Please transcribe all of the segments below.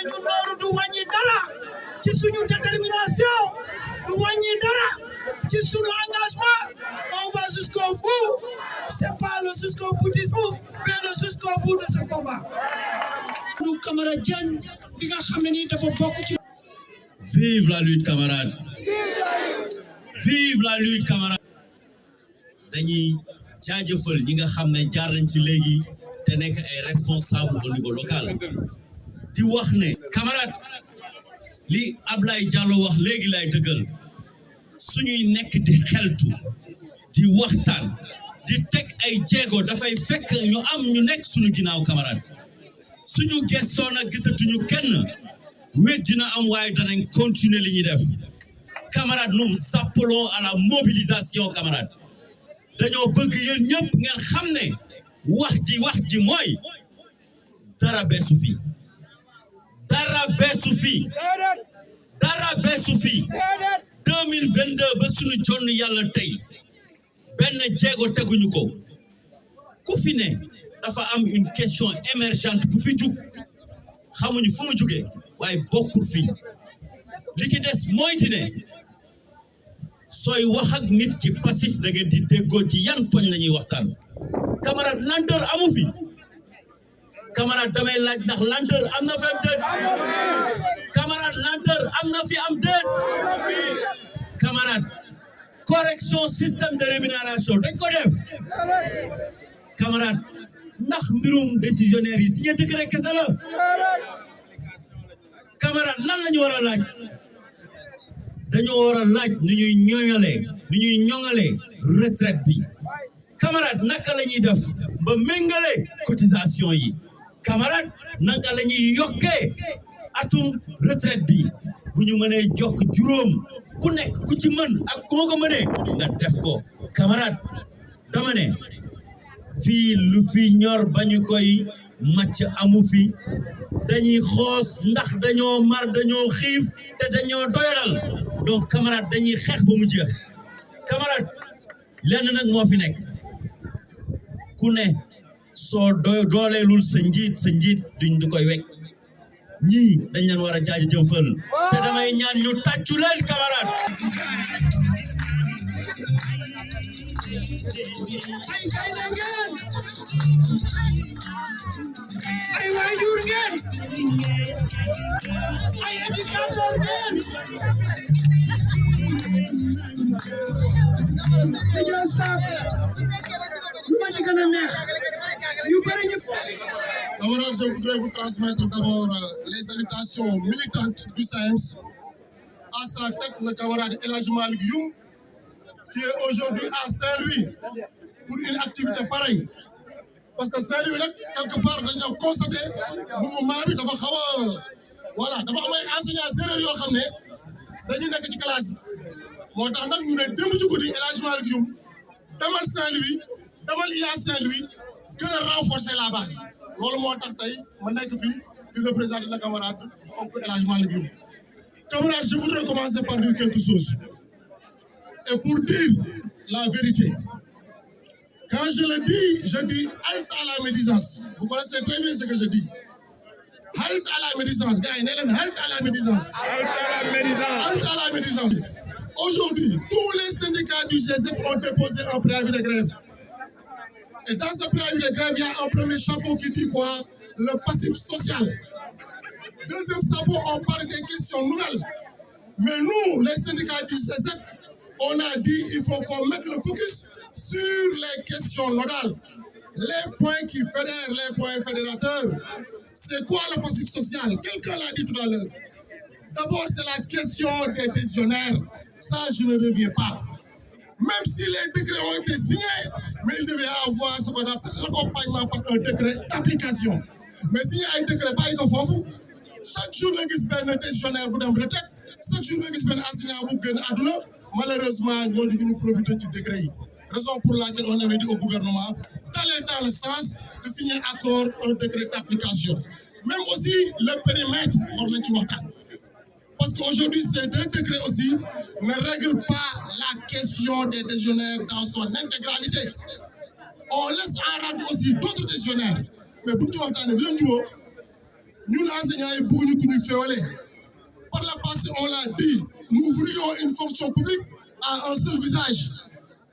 ñun loolu du wàññi dara ci suñu détermination du wàññi dara ci suñu engagement on va jusqu'au bout c'est pas le jusqu'au boutisme mais le jusqu'au bout de ce combat. du camarade Diagne bi nga xam ne nii dafa bokk ci. Vive la lutte camarade. Vive la lutte camarade. dañuy jaajëfal ñi nga xam ne jaar nañ fi léegi te nekk ay responsable au niveau local di wax ne camarade li Ablaye Diallo wax léegi lay dëggal suñuy nekk di xeltu di waxtaan di teg ay jéego dafay fekk ñu am ñu nekk suñu ginnaaw camarade suñu gëstoo nag gisatuñu kenn wet dina am waaye danañ continuer li ñuy def camarade nous vous appelons à la mobilisation camarade dañoo bëgg yéen ñëpp ngeen xam ne wax ji mooy dara beesu fi dara beesu fi 2022 ba suñu jonn yàlla tey benn jéego teguñu ko ku fi ne dafa am une question émergente bu fi jug xamuñu fu mu jugee waaye bokkul fii li ci des mooy ti ne sooy wax ak nit ci passif da ngeen di déggoo ci yan poñ la ñuy waxtaan camarade lenteur amu fi camarade damay laaj ndax lenteur am na fi am déet camarade lenteur am na fi am déet camarade correction système de rémunération dañ ko def camarade ndax mbirum décisionnaire yi signé décret kese la camarade lan la ñu war a laaj dañoo war a laaj nu ñuy ñoŋalee retraite bi camarade naka la ñuy def ba méngale cotisation yi camarade naka la ñuy yokkee atum retraite bi bu ñu mënee jokk juróom ku nekk ku ci mën ak koo ko mënee nga def ko camarade dama ne fii lu fi ñor ba ñu koy màcc amu fi dañuy xoos ndax dañoo mar dañoo xiif te dañoo doyadal donc camarade dañuy xeex ba mu jeex camarade lenn nag moo fi nekk ku ne soo dooleelul sa njiit duñ di koy wekk ñii dañ leen war a jaajëfal te damay ñaan ñu tàccu leen camarade ay gaynde ngeen ay waajur ngeen ay éducateur ngeen dañoo staff lu ma ci gën a neex ñu bëri ñu. Camarades, je voudrais vous transmettre d'abord les salutations militantes du SAEMS. À sa tête, le camarade El Hadji Malick Youm, qui est aujourd'hui à Saint-Louis pour une activité pareille. Parce que Saint-Louis, quelque part, dañoo constaté mouvement bi dafa xaw a voilà dafa am ay enseignants séeréer yoo xam ne dañu nekk ci classe yi moo tax nag ñu ne démb ci guddi El Hadji Malick Youm demal Saint-Louis demal IA Saint-Louis gën a renforcer la base. loolu moo tax tey ma nekk fii di représenter le camarade oncle El Hadji Malick Youm. Camarade, je voudrais commencer par dire quelque chose. Et pour dire la vérité, quand je le dis, je dis halte à la médisance. Vous connaissez très bien ce que je dis. Halte à la médisance. Gars, halte à la médisance. Halte à la médisance. Aujourd'hui, tous les syndicats du G7 ont déposé un préavis de grève. Et dans ce préavis de grève, il y a un premier chapeau qui dit quoi? Le passif social. Deuxième chapeau, on parle des questions nouvelles. Mais nous, les syndicats du G7, on a dit qu'il faut qu'on mette le focus sur les questions nodales. Les points qui fédèrent, les points fédérateurs. C'est quoi le passif social? Quelqu'un l'a dit tout à l'heure. D'abord, c'est la question des décisionnaires. Ça, je ne reviens pas. Même si les décrets ont été signés, mais il devait y avoir ce qu'on appelle l'accompagnement par un décret d'application. Mais s'il y a un décret, pas chaque jour, nga gis benn décisionnaire bu dem retraite, chaque jour, nga gis benn enseignant bu génn àdduna, malheureusement, ñooñu ñu profité ci décret yi. Raison pour laquelle on avait dit au gouvernement d'aller dans le sens de signer accord un décret d'application. Même aussi le périmètre, war nañ ci waxtaan. Parce qu'aujourd'hui, ces deux décrets aussi ne règlent pas la question des décisionnaires dans son intégralité. On laisse en rade aussi d'autres décisionnaires. Mais pour tout le temps, Nous, enseignants, nous par la passé, on l'a dit, nous voulions une fonction publique à un seul visage.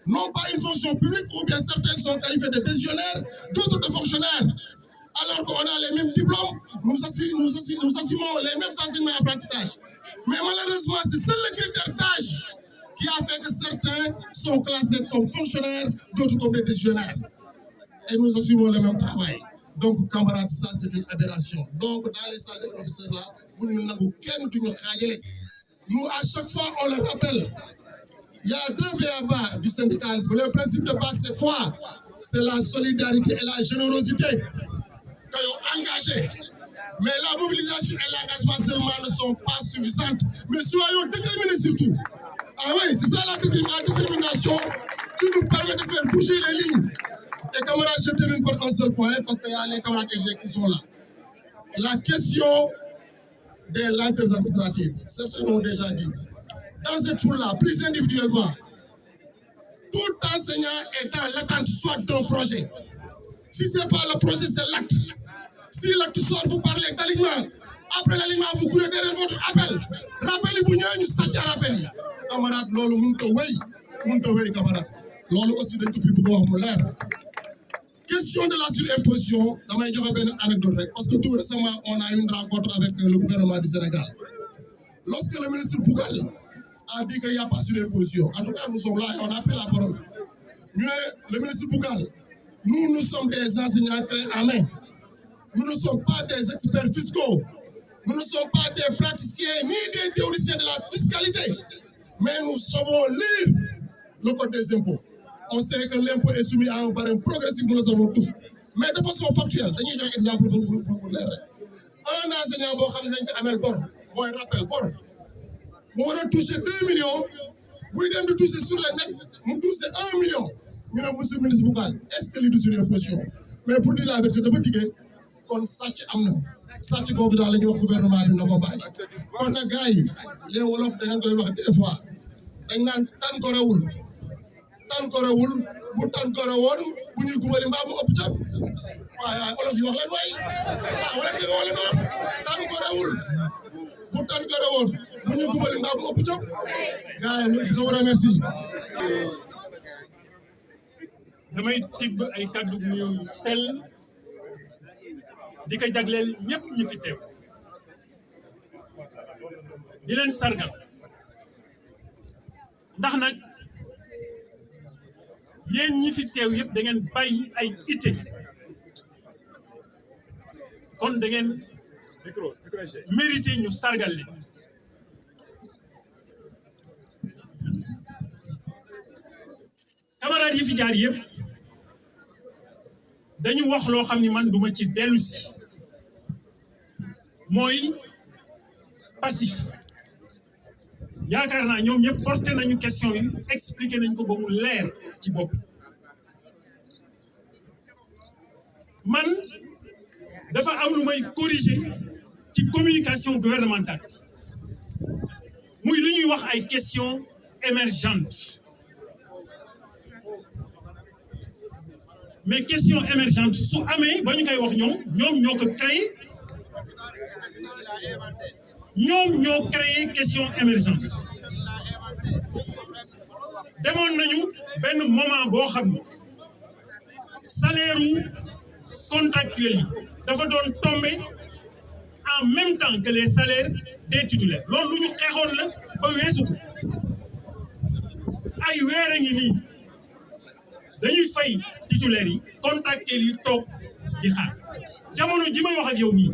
Non pas une fonction publique où bien certains sont qualifiés de décisionnaires, d'autres de fonctionnaires. Alors qu'on a les mêmes diplômes, nous assumons les mêmes enseignements d'apprentissage. Mais malheureusement, c'est seul le critère d'âge qui a fait que certains sont classés comme fonctionnaires, d'autres comme des décisionnaires. Et nous assumons le même travail. Donc, camarades, ça c'est une aberration. Donc, dans les salles des professeurs là, nous, à chaque fois, on le rappelle. Il y a deux BABA du syndicalisme. Le principe de base, c'est quoi? C'est la solidarité et la générosité. Qu'ils ont engagé. Mais la mobilisation et l'engagement seulement ne sont pas suffisantes. Mais soyons déterminés surtout. Ah oui, c'est ça la détermination qui nous permet de faire bouger les lignes. Et camarades, je termine par un seul point parce qu'il y a les camarades qui sont là. La question des lenteurs administratives, certains l'ont déjà dit. Dans cette foule-là, plus individuellement, tout enseignant est dans l'attente soit d'un projet. Si ce n'est pas le projet, c'est l'acte. Si l'acte sort, vous parlez d'alignement. Après l'alignement, vous courez derrière votre appel. Rappelez-vous, nous sommes rappel. Camarades, lolo, moun camarades. Lolo aussi, de tout pour pouvoir l'air. Question de la surimposition, je vais vous donner une anecdote. Parce que tout récemment, on a eu une rencontre avec le gouvernement du Sénégal. Lorsque le ministre Bougal a dit qu'il n'y a pas de surimposition, en tout cas, nous sommes là et on a pris la parole. Nous, le ministre Bougal, nous sommes des enseignants créés à main. Nous ne sommes pas des experts fiscaux. Nous ne sommes pas des praticiens ni des théoriciens de la fiscalité. Mais nous savons lire le code des impôts. On sait que l'impôt est soumis à un barème progressif, nous le savons tous. Mais de façon factuelle, je vais donner un exemple pour l'air. Un enseignant qui a un bor, moi je rappelle, bor, moi je touche 2 millions, vous devez toucher sur le net, vous touchez 1 million. Nous avons monsieur le ministre Bougal, est-ce que l'idée sur l'imposition? Mais pour dire la vérité, de vous dire qu'on sàcc am na sàcc googu daal la ñuy wax gouvernement bi na ko bàyyi. Kon nag gars yi les wolof da ngeen koy wax des fois dañ naan tan ko rewul bu tan ko rewoon bu ñuy gubali mbaa mu ëpp cap waaye olof yi wax leen waay wala dëgg wala olof tan ko rewul bu tan ko rewoon bu ñuy gubali mbaa mu ëpp cap gars yi je vous remercie. damay tibb ay kàddu yu sell di ko jagleel ñëpp ñi fi teew di leen sargal ndax nag yéen ñi fi teew yëpp da ngeen bàyyi ay ité kon da ngeen mérité ñu sargal leen camarades yi fi jaar yëpp dañu wax loo xam ni man duma ci dellu si mooy passif yaakaar naa ñoom ñëpp porté nañu question yi expliqué nañ ko ba mu leer ci bopp man dafa am lu may corriger ci communication gouvernementale muy li ñuy wax ay questions émergentes mais question émergente su amee ba ñu koy wax ñoom ñoo ko créé ñoom ñoo créé question émergente demoon nañu benn moment boo xam ne salaire u contractuels yi dafa doon tomber en même temps que les salaires des titulaires loolu lu ñu xeexoon la ba weesu ko ay weer a ngi nii dañuy fay titulaires yi contractuels yi toog di xaar jamono ji may wax ak yow nii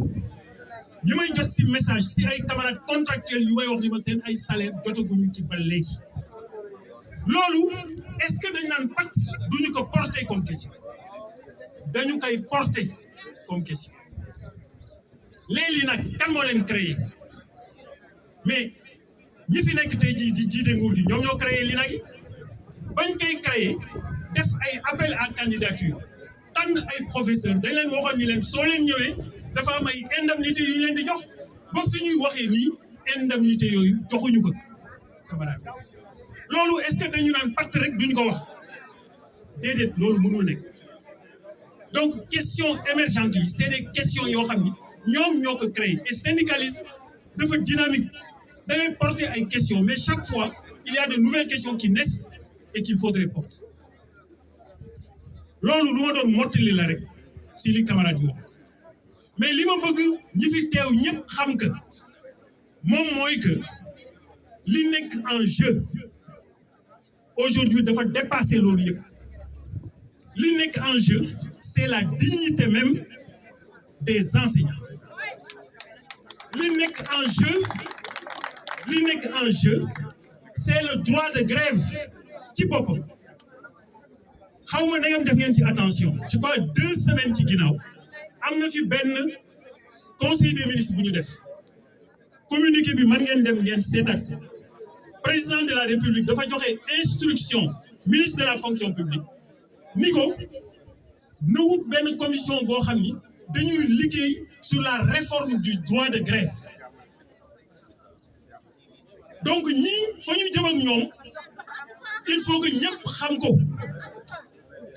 li may jot si message si ay camarades contractuels yu may wax ni ma seen ay salaire jotaguñu ci ba léegi loolu est-ce que dañ naan pat duñu ko porter comme question dañu koy porter comme question léegi nag kan moo leen créé mais ñi fi nekk tey jii di jiite nguur gi ñoom ñoo créé li nag yi bañ koy créé def ay appel à candidature tànn ay professeurs dañ leen waxoon ni leen soo leen ñëwee dafa am ay indemnité yu leen di jox ba fi ñuy waxee nii indemnité yooyu joxuñu ko camarade loolu est-ce que dañu naan patt rek duñ ko wax déedéet loolu mënul nekk donc question émergente yi c'est des questions yoo xam ni ñoom ñoo ko créé et syndicalisme dafa dynamique da ngay porter ay questions mais chaque fois il y a de nouvelles questions qui naissent et qu'il faudrait porter loolu lu ma doon mottali la rek si li camarade yi wax mais li ma bëgg ñi fi teew ñëpp xam que moom mooy que li nekk en jeu aujourd'hui dafa dépasser loolu yëpp li nekk en jeu c'est la dignité même des enseignants li nekk en jeu c'est le droit de grève ci boppam xaw ma da ngeen def ngeen ci attention je crois 2 semaines ci ginnaaw am na fi benn conseil des ministres bu ñu def communiqué bi mën ngeen dem ngeen seetat ko président de la république dafa joxe instruction ministre de la fonction publique ni ko na wut benn commission boo xam ni dañuy liggéey sur la réforme du droit de grève donc ñii fa ñu jëm ak ñoom il faut que ñëpp xam ko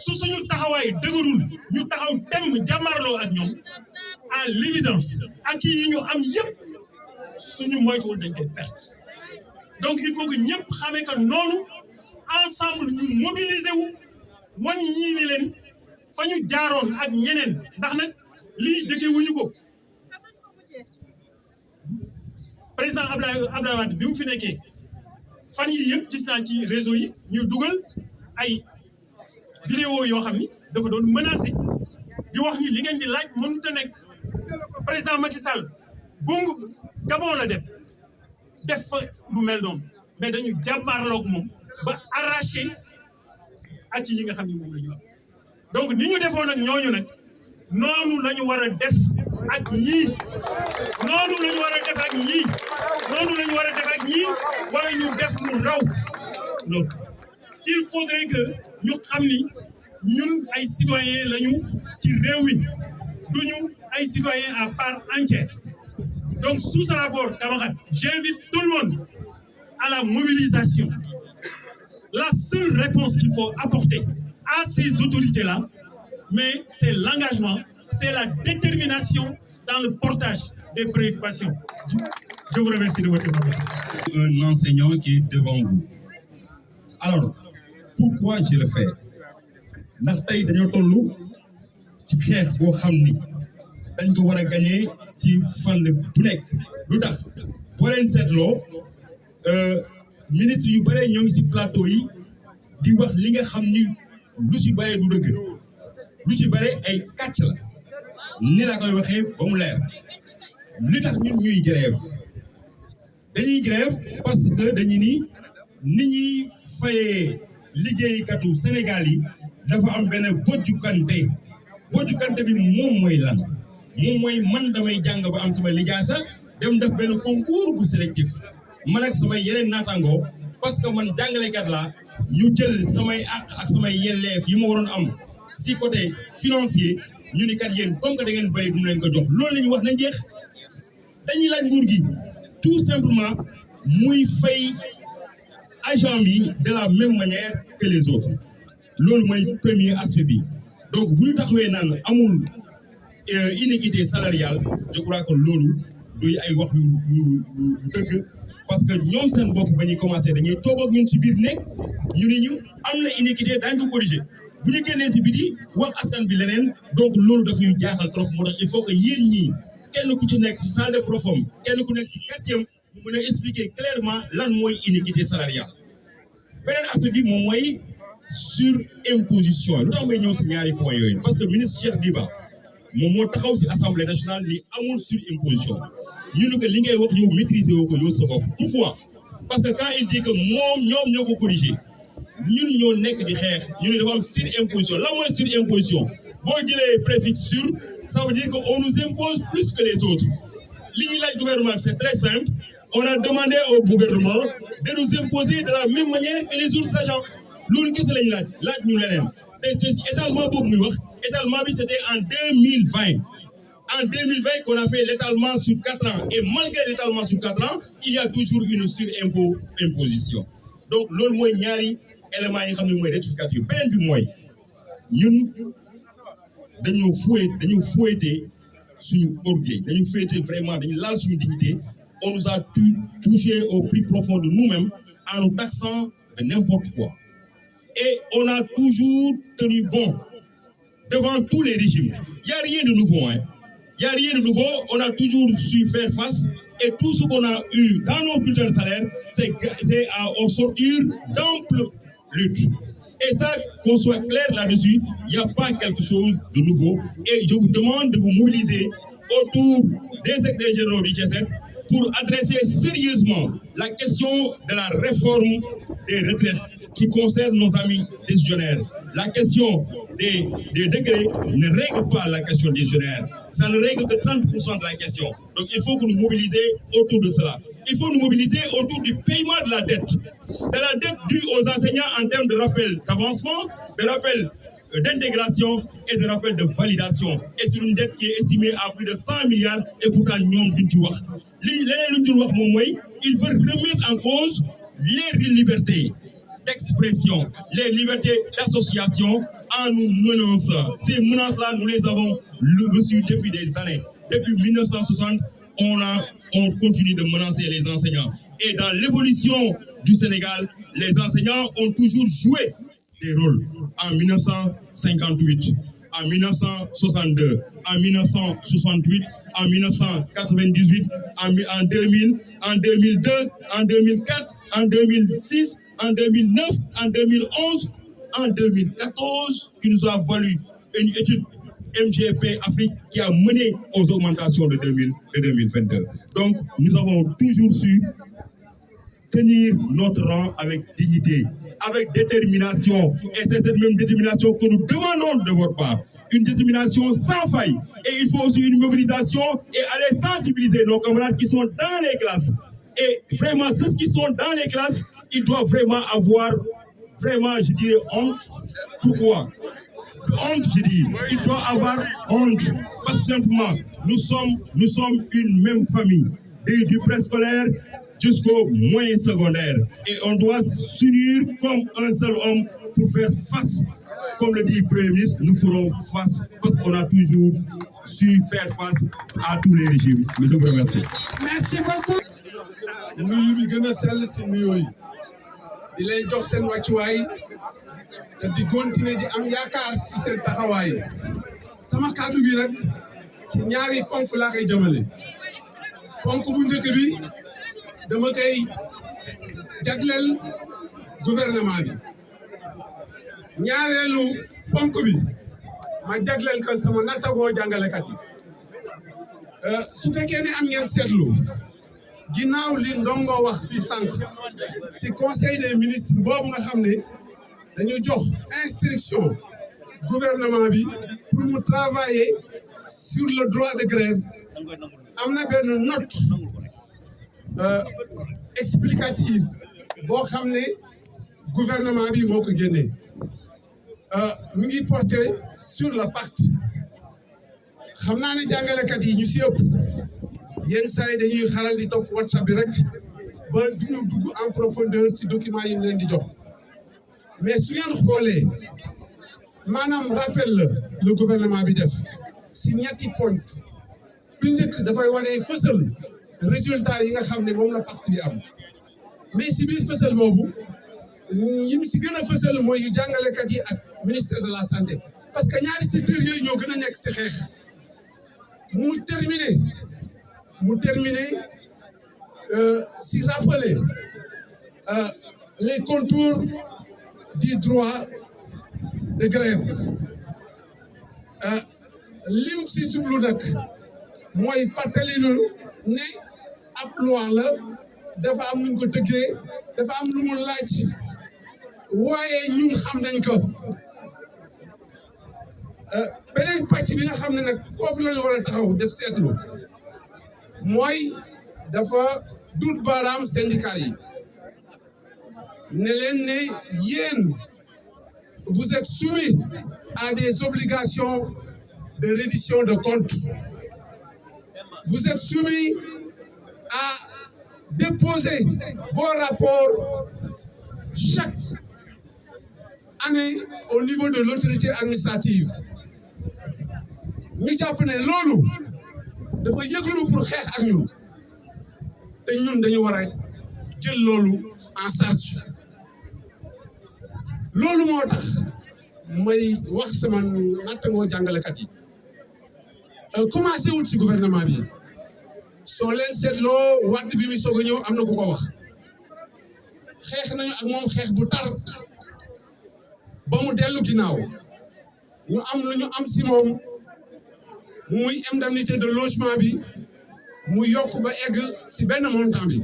su suñu taxawaay dëgërul ñu taxaw tem jàmmarloo ak ñoom à l'évidence ak yi ñu am yëpp suñu moytuwul dañ koy perte donc il faut que ñëpp xamee que noonu ensemble ñu mobiliser wu wan ñii ni leen fa ñu jaaroon ak ñeneen ndax nag lii jëkke wuñu ko président Abdoulaye Wade bi mu fi nekkee fan yi yëpp gis naa ci réseau yi ñu dugal ay vidéo yoo xam ni dafa doon menacé di wax ni li ngeen di laaj mënut a nekk président Macky Sall bongo Gabon la def fa lu mel noonu mais dañu jàmbaarloog moom ba arraché ak yi nga xam ni moom la ñu am donc ni ñu defoon ak ñooñu nag noonu la ñu war a def ak ñii noonu la ñu war a def ak ñii noonu la ñu war a def ak ñii wala ñu def lu raw loolu il faudrait que ñu xam ni ñun ay citoyens lañu ci réew mi duñu ay citoyens à part entière donc sous ce rapport camarades j'invite tout le monde à la mobilisation la seule réponse qu'il faut apporter à ces autorités-là mais c'est l'engagement c'est la détermination dans le portage des préoccupations. Je vous remercie de votre attention. Un enseignant qui est devant vous. Alors, pourquoi je le fais? ndax tey dañoo toll ci xeex boo xam ni dañ ko war a gagner ci fànn bu nekk lu tax boo leen seetloo ministre yu bare ñoo ngi ci plateau yi di wax li nga xam ni lu ci bare du dëgg lu ci bare ay kàcc la ni laa koy waxee ba mu leer li tax ñun ñuy grève dañuy grève parce que dañu ni ñuy fayee liggéeykatu Sénégal yi dafa am benn bojjukante bi moom mooy lan moom mooy man damay jàng ba am sama lijaasa dem def benn concours bu sélectif man ak samay yeneen naataangoo parce que man jàngalekat laa ñu jël samay àq ak samay yelleef yi ma waroon am si côté financier ñu ni kat yéen comme que da ngeen bëri du leen ko jox loolu la ñu wax na jeex dañuy laaj nguur gi tout simplement muy fay agent bi de la même manière que les autres loolu mooy premier aspect bi donc bu ñu taxawee naan amul inéquité salariale je crois que loolu duy ay wax yu dëgg parce que ñoom seen bopp ba ñuy commencé dañuy toog ak ñun si biir nekk ñu ni ñu am na inéquité daañu ko corriger bu ñu génnee si biti wax askan bi leneen donc loolu daf ñuy jaaxal trop moo tax il faut que yéen ñii kenn ku ci nekk ci salle de profom kenn ku nekk ci quartier mu mën a expliquer clairement lan mooy inéquité salariale beneen aspect bi moom mooy sur imposition lu tax may ñëw si ñaari points yooyu parce que ministre Cheikh Diba moom moo taxaw si assemblée nationale ni amul sur imposition ñu ne que li ngay wax yow maîtriser woo ko yow sa bopp pourquoi parce que quand il dit que moom ñoom ñoo ko corriger ñun ñoo nekk di xeex ñu ne dafa am sur imposition la mooy sur imposition boo jëlee préfixe sur ça veut dire que on nous impose plus que les autres li ñuy laaj gouvernement c'est très simple on a demandé au gouvernement de nous imposer de la même manière que les autres agents loolu kese lañu laaj ñu leneen te étalement boobu muy wax étalement bi c'était en 2020 qu'on a fait l'étalement sur 4 ans et malgré l'étalement sur 4 ans il y a toujours une imposition donc loolu mooy ñaari éléments yi nga xam ne mooy rectificatif beneen bi mooy ñun dañu fouetté suñu orgueil dañu féete vraiment dañu laal suñu dignité. On nous a touché au plus profond de nous-mêmes en nous taxant de n'importe quoi. Et on a toujours tenu bon devant tous les régimes. Il n'y a rien de nouveau. Il n'y a rien de nouveau. On a toujours su faire face. Et tout ce qu'on a eu dans nos bulletins de salaire, c'est à sortir d'amples luttes. Et ça, qu'on soit clair là-dessus, il n'y a pas quelque chose de nouveau. Et je vous demande de vous mobiliser autour des secrétaires généraux du G7 pour adresser sérieusement la question de la réforme des retraites qui concerne nos amis décisionnaires. La question des décrets ne règle pas la question décisionnaire. Ça ne règle que 30% de la question. Donc il faut que nous mobilisions autour de cela. Il faut nous mobiliser autour du paiement de la dette. De la dette due aux enseignants en termes de rappel d'avancement, de rappel d'intégration et de rappel de validation. Et c'est une dette qui est estimée à plus de 100 milliards et pourtant nous il veut remettre en cause les libertés d'expression, les libertés d'association en nous menaçant. Ces menaces-là, nous les avons reçues depuis des années. Depuis 1960, on continue de menacer les enseignants. Et dans l'évolution du Sénégal, les enseignants ont toujours joué des rôles. En 1958, en 1962, en 1968, en 1998, en 2000, en 2002, en 2004, en 2006, en 2009, en 2011, en 2014, qui nous a valu une étude MGP Afrique qui a mené aux augmentations de 2022. Donc, nous avons toujours su tenir notre rang avec dignité, avec détermination. Et c'est cette même détermination que nous demandons de votre part. Une détermination sans faille. Et il faut aussi une mobilisation et aller sensibiliser nos camarades qui sont dans les classes. Et vraiment, ceux qui sont dans les classes, ils doivent vraiment avoir, vraiment, je dirais, honte. Pourquoi? Honte, je dis. Ils doivent avoir honte. Parce que simplement, nous sommes une même famille. Du préscolaire jusqu'au moyen secondaire. Et on doit s'unir comme un seul homme pour faire face. Comme le dit le Premier ministre, nous ferons face parce qu'on a toujours su faire face à tous les régimes. Je vous remercie. Merci beaucoup. nuyu bi gën a sell si nuyoo yi di leen jox seen wàccuwaay te di continuer di am yaakaar si seen taxawaay sama kàddu gi nag si ñaari ponk laa koy jëmale ponk bu njëkk bi dama koy jagleel gouvernement bi ñaareelu ponk bi ma jagleel ko sama nattagoo jàngalekat yi su fekkee ne am ngeen seetlu ginnaaw li ndongo wax fi sànq si conseil des ministres boobu nga xam ne dañu jox instruction gouvernement bi pour mu travailler sur le droit de grève am na benn note explicative boo xam ne gouvernement bi moo ko génnee mi ngi porté sur le pacte xam naa ne jàngalekat yi ñu si ëpp yenn saa yi dañuy xaral di topp WhatsApp bi rek ba duñu dugg en profondeur si document yi ñu leen di jox mais su ngeen xoolee maanaam rappel la le gouvernement bi def si ñetti point bi njëkk dafay wane fësal résultat yi nga xam ne moom la pacte bi am mais si biir fësal boobu yim si gën a fësal mooy yu jàngalekat yi ak ministère de la santé parce que ñaari secteurs yooyu ñoo gën a nekk si xeex mu terminé si rappeler les contours du droit de grève lim si jublu nag mooy fàttali lu ne ab loi la dafa am nuñ ko tëggee dafa am lu mu laaj waaye ñun xam nañ ko beneen pàcc bi nga xam ne nag foofu lañu war a taxaw def seetlu mooy dafa dut baaraam syndicat yi ne leen ne yéen vous êtes soumis à des obligations de reddition de comptes vous êtes soumis à déposer vos rapports chaque année au niveau de l'autorité administrative ñu jàpp ne loolu dafa yëglu pour xeex ak ñun te ñun dañu war a jël loolu en charge loolu moo tax may wax sama nattangoo jàngalekat yi commencé wut ci gouvernement bi soo leen seetloo Wade bi mi soog a ñëw am na ku ko wax xeex nañu ak moom xeex bu tar ba mu dellu ginnaaw ñu am lu ñu am si moom muy indemnité de logement bi mu yokk ba egg si benn montant bi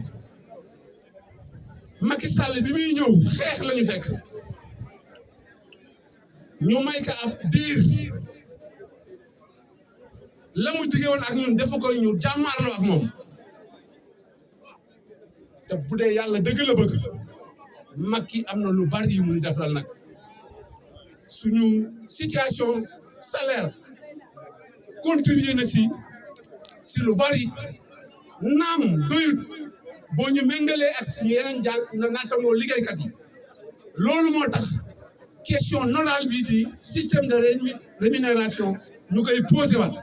Macky Sall bi muy ñëw xeex lañu fekk ñu may ka ab diir la mu dige woon ak ñun defu ko ñu jàmmaarloo ak moom te bu dee yàlla dëgg la bëgg Macky am na lu bari yu muy defal nag suñu situation salaire contribué na si lu bari naam doyut boo ñu méngalee ak suñu yeneen na naatamoo liggéeykat yi loolu moo tax question nodale bi di système de rémunération ñu koy posé waat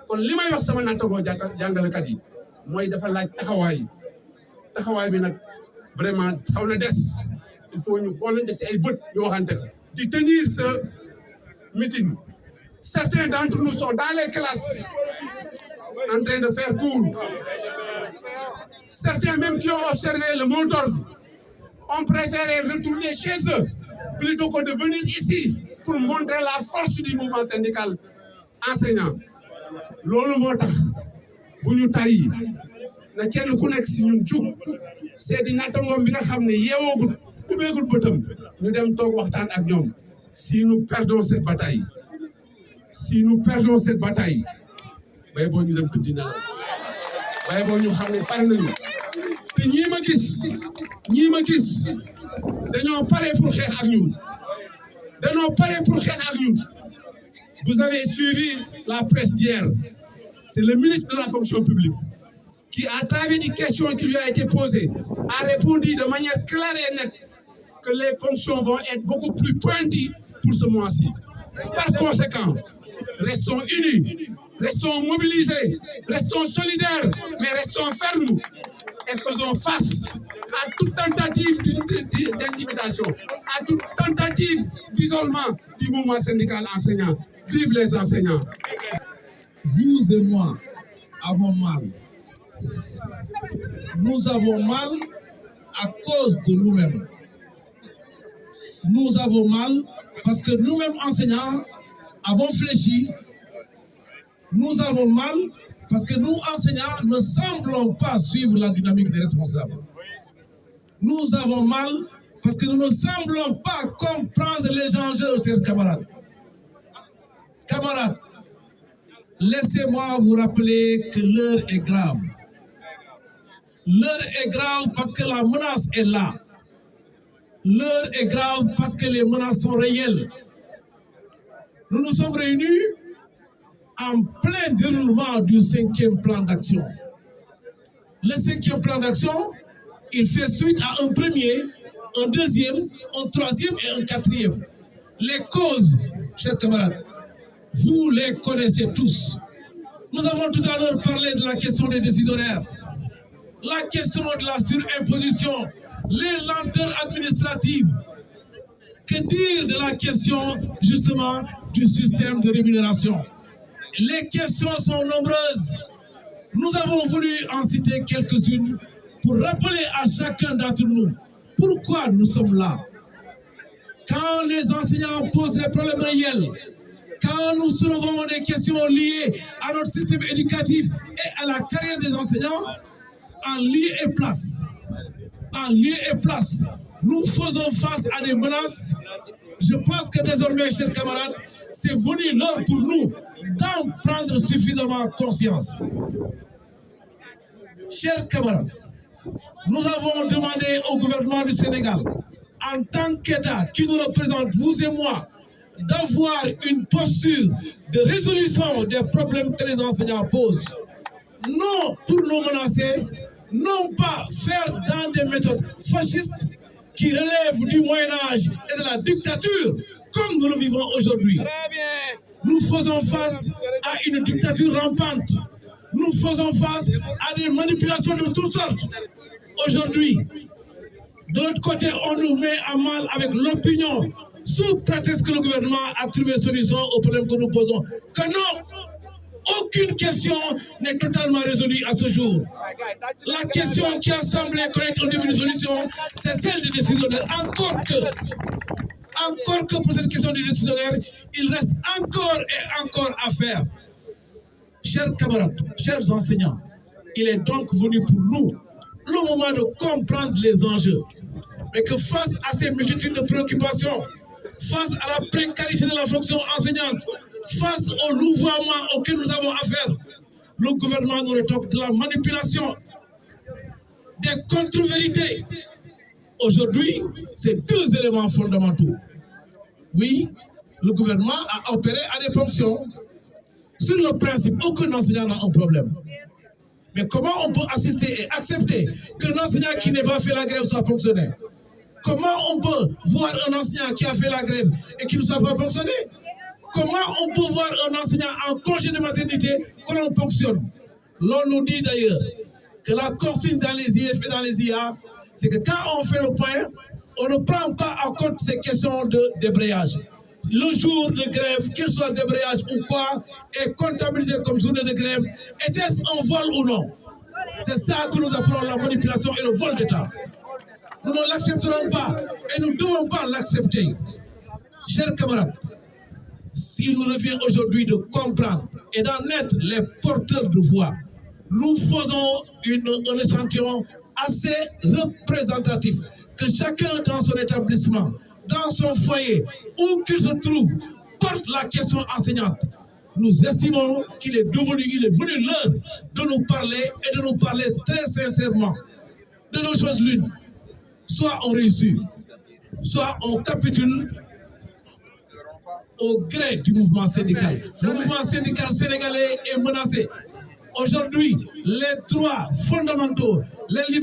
kon li may wax sama naatamoo jàngalekat yi mooy dafa laaj taxawaay bi nag vraiment xaw na des il faut ñu xoolante si ay bët yoo xamante ko di tenir ce meeting certains d'entre nous sont dans les classes en train de faire cours certains même qui ont observé le mot d'ordre ont préféré retourner chez eux plutôt que de venir ici pour montrer la force du mouvement syndical enseignant loolu moo tax bu ñu tàyyi na kenn ku nekk si ñun jug seedi nattangoom bi nga xam ne yeewoogut ubbeegut bëtam ñu dem toog waxtaan ak ñoom si nous perdons cette bataille bay boo ñu dem tuddi na bay boo ñu xam ne pare nañu te ñii ma gis dañoo pare pour xeex ak ñun vous avez suivi la presse d'hier c'est le ministre de la fonction publique qui, à travers des questions qui lui a été posées, a répondu de manière claire et nette que les ponctions vont être beaucoup plus pointues pour ce mois-ci. Par conséquent, restons unis, restons mobilisés, restons solidaires, mais restons fermes et faisons face à toute tentative d'intimidation, à toute tentative d'isolement du mouvement syndical enseignant. Vive les enseignants! Vous et moi avons mal. Nous avons mal à cause de nous-mêmes. Nous avons mal parce que nous-mêmes enseignants avons fléchi. Nous avons mal parce que nous enseignants ne semblons pas suivre la dynamique des responsables. Nous avons mal parce que nous ne semblons pas comprendre les enjeux, chers camarades. Camarades, laissez-moi vous rappeler que l'heure est grave. L'heure est grave parce que la menace est là. L'heure est grave parce que les menaces sont réelles. Nous nous sommes réunis en plein déroulement du 5e plan d'action. Le 5e plan d'action, il fait suite à un premier, un deuxième, un troisième et un quatrième. Les causes, chers camarades, vous les connaissez tous. Nous avons tout à l'heure parlé de la question des décisionnaires, la question de la surimposition, les lenteurs administratives. Que dire de la question, justement, du système de rémunération? Les questions sont nombreuses. Nous avons voulu en citer quelques-unes pour rappeler à chacun d'entre nous pourquoi nous sommes là. Quand les enseignants posent des problèmes réels, quand nous soulevons des questions liées à notre système éducatif et à la carrière des enseignants, en lieu et place, nous faisons face à des menaces. Je pense que désormais, chers camarades, c'est venu l'heure pour nous d'en prendre suffisamment conscience. Chers camarades, nous avons demandé au gouvernement du Sénégal, en tant qu'État qui nous représente, vous et moi, d'avoir une posture de résolution des problèmes que les enseignants posent. Non pour nous menacer, non pas faire dans des méthodes fascistes qui relèvent du Moyen-Âge et de la dictature, comme nous le vivons aujourd'hui. Nous faisons face à une dictature rampante. nous faisons face à des manipulations de toutes sortes. Aujourd'hui, de l'autre côté, on nous met à mal avec l'opinion, sous prétexte que le gouvernement a trouvé solution aux problèmes que nous posons. Que non, aucune question n'est totalement résolue à ce jour. La question qui a semblé connaître un début de solution, c'est celle des décisionnaires. Encore que pour cette question des décisionnaires, il reste encore et encore à faire. Chers camarades, chers enseignants, il est donc venu pour nous le moment de comprendre les enjeux. Mais que face à ces multitudes de préoccupations, face à la précarité de la fonction enseignante, face au louvoiement auquel nous avons affaire, le gouvernement nous rétorque de la manipulation, des contre-vérités. Aujourd'hui, c'est deux éléments fondamentaux. Oui, le gouvernement a opéré à des fonctions. Sur le principe, aucun enseignant n'a un problème. Mais comment on peut assister et accepter qu'un enseignant qui n'a pas fait la grève soit fonctionnaire? Comment on peut voir un enseignant qui a fait la grève et qui ne soit pas fonctionné? Comment on peut voir un enseignant en congé de maternité que l'on fonctionne? L'on nous dit d'ailleurs que la consigne dans les IF et dans les IA, c'est que quand on fait le point, on ne prend pas en compte ces questions de débrayage. Le jour de grève, qu'il soit débrayage ou quoi, est comptabilisé comme journée de grève. Était-ce un vol ou non? C'est ça que nous appelons la manipulation et le vol d'État. Nous ne l'accepterons pas et nous ne devons pas l'accepter. Chers camarades, s'il nous revient aujourd'hui de comprendre et d'en être les porteurs de voix, nous faisons un échantillon assez représentatif, que chacun dans son établissement, dans son foyer, où qu'il se trouve, porte la question enseignante. Nous estimons qu'il est venu l'heure de nous parler et de nous parler très sincèrement. De nos choses l'une, soit on réussit, soit on capitule au gré du mouvement syndical. Le mouvement syndical sénégalais est menacé. Aujourd'hui, les droits fondamentaux, les libertés,